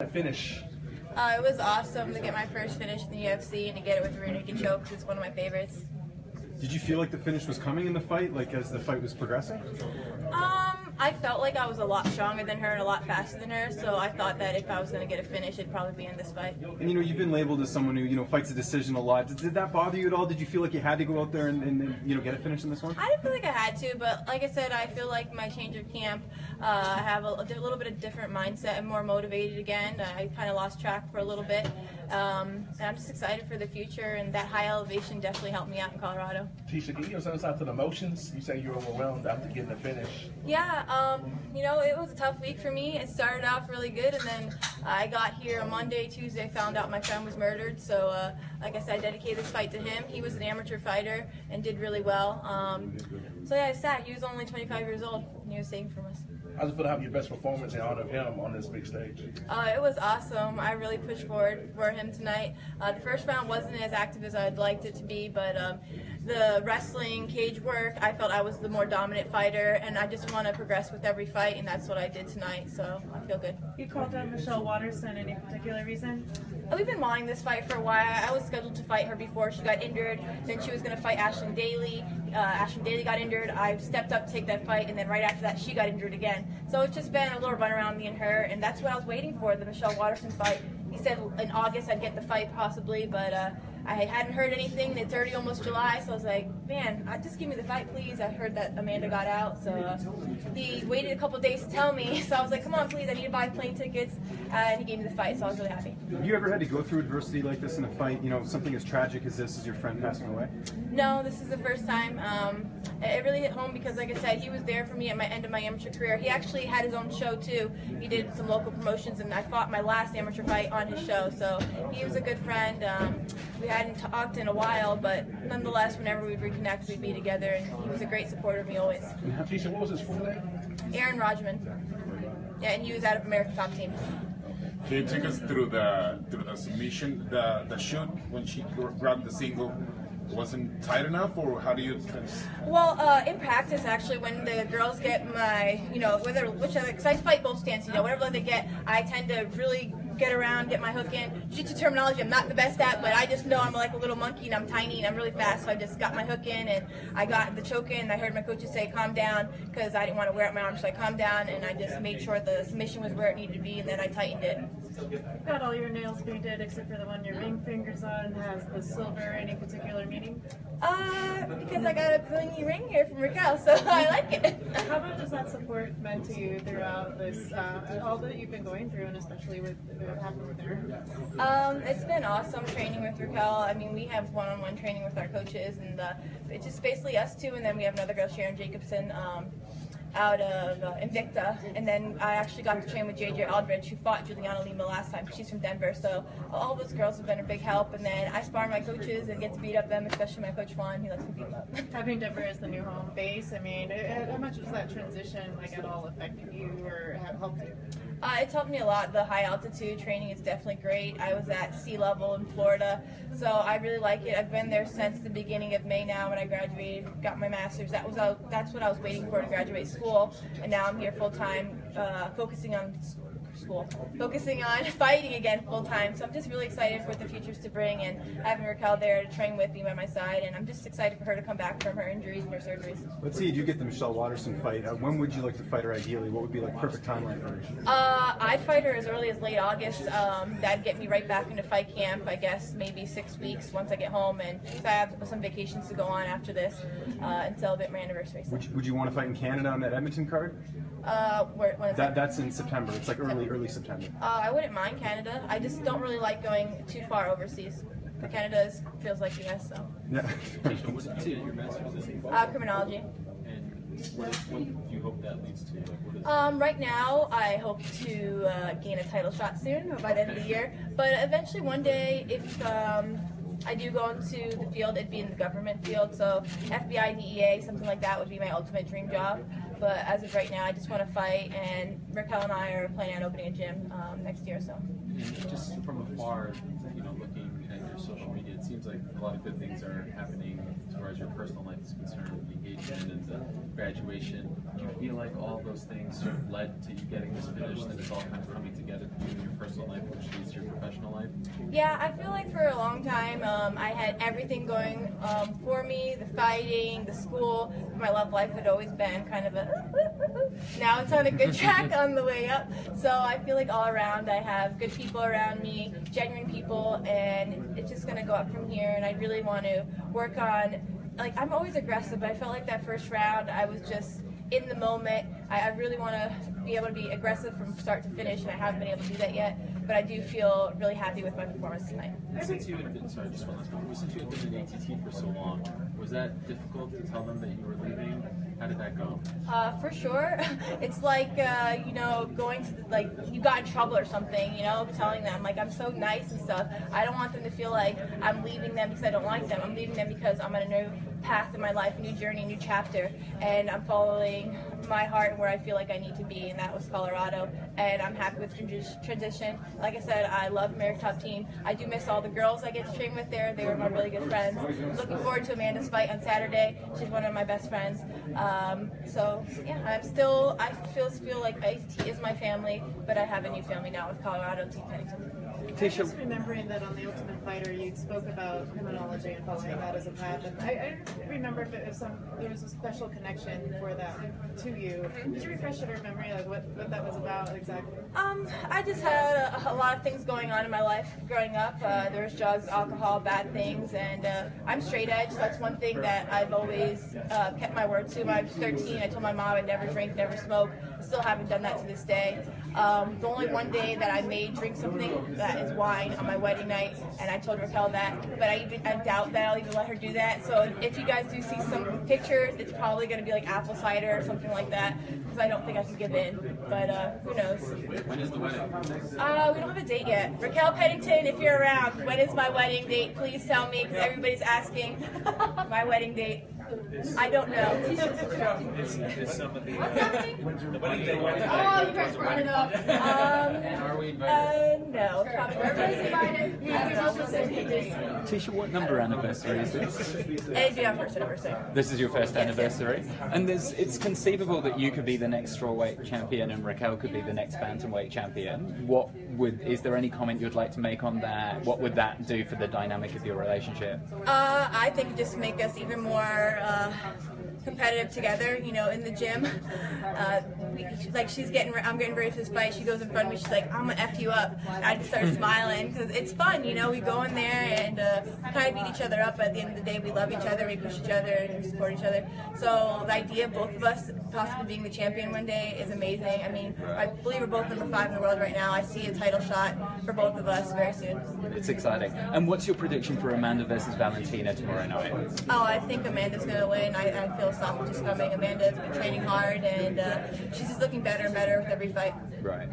Finish. It was awesome to get my first finish in the UFC and to get it with a rear naked choke. It's one of my favorites. Did you feel like the finish was coming in the fight, like as the fight was progressing? I felt like I was a lot stronger than her and a lot faster than her, so I thought that if I was going to get a finish, it'd probably be in this fight. And you've been labeled as someone who fights a decision a lot. Did that bother you at all? Did you feel like you had to go out there and get a finish in this one? I didn't feel like I had to, but like I said, I feel like my change of camp, I have a little bit of different mindset. I'm more motivated again. I kind of lost track for a little bit, and I'm just excited for the future. And that high elevation definitely helped me out in Colorado. Tecia, can you give us out to the emotions? You say you're overwhelmed after getting the finish. Yeah, it was a tough week for me. It started off really good, and then I got here on Monday, Tuesday, found out my friend was murdered. So, like I said, I dedicated this fight to him. He was an amateur fighter and did really well. So yeah, it's sad. He was only 25 years old, and he was saving from us. How's it feel to have your best performance in honor of him on this big stage? It was awesome. I really pushed forward for him tonight. The first round wasn't as active as I'd liked it to be, but the wrestling, cage work, I felt I was the more dominant fighter, and I just want to progress with every fight, and that's what I did tonight, so I feel good. You called out Michelle Waterson. Any particular reason? We've been wanting this fight for a while. I was scheduled to fight her before she got injured. Then she was going to fight Ashlyn Daly. Ashlyn Daly got injured. I stepped up to take that fight, and then right after that, she got injured again. So it's just been a little run around me and her, and that's what I was waiting for, the Michelle Waterson fight. He said in August I'd get the fight possibly, but I hadn't heard anything. It's already almost July, so I was like, man, just give me the fight, please. I heard that Amanda got out, so he waited a couple of days to tell me. So I was like, come on, please, I need to buy plane tickets, and he gave me the fight, so I was really happy. Have you ever had to go through adversity like this in a fight? Something as tragic as this, as your friend passing away? No, this is the first time. It really hit home because, like I said, he was there for me at my end of my amateur career. He actually had his own show, too. He did some local promotions, and I fought my last amateur fight on his show, so he was a good friend. We hadn't talked in a while, but nonetheless, whenever we'd reconnect, we'd be together, and he was a great supporter of me always. Tecia, what was his full name? Aaron Rodgman. Yeah, and he was out of American Top Team. Can you take us through the submission, the shoot when she grabbed the single? Wasn't tight enough, or how do you? Well, in practice, actually, when the girls get my, because I fight both stances, whatever they get, I tend to really get around, get my hook in. Jiu-jitsu terminology I'm not the best at, but I just know I'm like a little monkey and I'm tiny and I'm really fast, so I just got my hook in and I got the choke in. I heard my coaches say calm down because I didn't want to wear out my arms, so I calmed down and I just made sure the submission was where it needed to be, and then I tightened it. You've got all your nails painted except for the one your ring finger's on. Has the silver any particular meaning? Because I got a blingy ring here from Raquel, so I like it. How much has that support meant to you throughout this, all that you've been going through, and especially with what happened with her? It's been awesome training with Raquel. I mean, we have one-on-one training with our coaches, and it's just basically us two, and then we have another girl, Sharon Jacobson, out of Invicta, and then I actually got to train with JJ Aldridge, who fought Juliana Lima last time. She's from Denver, so all those girls have been a big help, and then I spar my coaches and get to beat up them, especially my coach Juan. He lets me beat them up. Having Denver as the new home base, I mean, how much was that transition at all affected you or helped you? It's helped me a lot. The high altitude training is definitely great. I was at sea level in Florida, so I really like it. I've been there since the beginning of May now when I graduated, got my master's. That's what I was waiting for to graduate school, and now I'm here full time, focusing on fighting again full time. So I'm just really excited for what the future's to bring, and having Raquel there to train with me by my side, and I'm just excited for her to come back from her injuries and her surgeries. Let's say you do get the Michelle Waterson fight. When would you like to fight her ideally? What would be like perfect timeline for her? I'd fight her as early as late August. That'd get me right back into fight camp, I guess maybe 6 weeks once I get home, and I have some vacations to go on after this and celebrate my anniversary. So. Would you want to fight in Canada on that Edmonton card? When is that? That's in September. It's like early September. I wouldn't mind Canada. I just don't really like going too far overseas. Canada feels like the US, so. Yeah. What did you say your master's in? Criminology. And what do you hope that leads to? Right now, I hope to gain a title shot soon, by the end of the year. But eventually, one day, if I do go into the field, it'd be in the government field. So FBI, DEA, something like that would be my ultimate dream job. But as of right now, I just want to fight, and Raquel and I are planning on opening a gym next year or so. And just from afar, looking at your social media, it seems like a lot of good things are happening as far as your personal life is concerned, the engagement and the graduation. Do you feel like all those things sort of led to you getting this finish, that it's all kind of coming together for you in your personal life Yeah, I feel like for a long time I had everything going for me, the fighting, the school. My love life had always been kind of a now it's on a good track on the way up. So I feel like all around I have good people around me, genuine people, and it's just going to go up from here. And I really want to work on, like, I'm always aggressive, but I felt like that first round I was just in the moment. I really want to be able to be aggressive from start to finish, and I haven't been able to do that yet. But I do feel really happy with my performance tonight. Since you had been, sorry, just one last one. Since you had been in ATT for so long, was that difficult to tell them that you were leaving? How did that go? For sure. It's like, you know, going to, like, you got in trouble or something, you know, telling them, like, I'm so nice and stuff. I don't want them to feel like I'm leaving them because I don't like them. I'm leaving them because I'm on a new path in my life, a new journey, a new chapter, and I'm following my heart and where I feel like I need to be, and that was Colorado. And I'm happy with transition. Like I said, I love America's Top Team. I do miss all the girls I get to train with there. They were my really good friends. Looking forward to Amanda's fight on Saturday. She's one of my best friends. So yeah, I feel like ATT is my family, but I have a new family now with Colorado Team Pennington. Just remembering that on The Ultimate Fighter, you spoke about criminology and following that as a path. And I remember if there was a special connection for that to you. Could you refresh your memory, like what that was about exactly? I just had a lot of things going on in my life growing up. There was drugs, alcohol, bad things, and I'm straight edge. So that's one thing that I've always kept my word to. When I was 13, I told my mom I'd never drink, never smoke. I still haven't done that to this day. The only one day that I may drink something that is wine on my wedding night, and I told Raquel that, but I doubt that I'll even let her do that. So if you guys do see some pictures, it's probably going to be like apple cider or something like that, because I don't think I can give in, but who knows. When is the wedding? We don't have a date yet. Raquel Pennington, if you're around, when is my wedding date? Please tell me, because everybody's asking my wedding date. I don't know. Is some of the wedding day? Oh, you guys brought it up. Are we invited? No. Everybody's invited. Tecia, what number anniversary is this? It'd be our first anniversary. This is your first anniversary, and it's conceivable that you could be the next strawweight champion and Raquel could be the next bantamweight champion. Is there any comment you'd like to make on that? What would that do for the dynamic of your relationship? I think it just make us even more competitive together, you know, in the gym. Like I'm getting ready for this fight. She goes in front of me. She's like, "I'm gonna F you up." And I just start smiling because it's fun, you know. We go in there and kind of beat each other up. But at the end of the day, we love each other, we push each other, and we support each other. So the idea of both of us possibly being the champion one day is amazing. I mean, I believe we're both number 5 in the world right now. I see a title shot for both of us very soon. It's exciting. And what's your prediction for Amanda versus Valentina tomorrow night? Oh, I think Amanda's gonna win. I feel stoppage is coming. Amanda's been training hard, and she's just looking better and better with every fight. Right.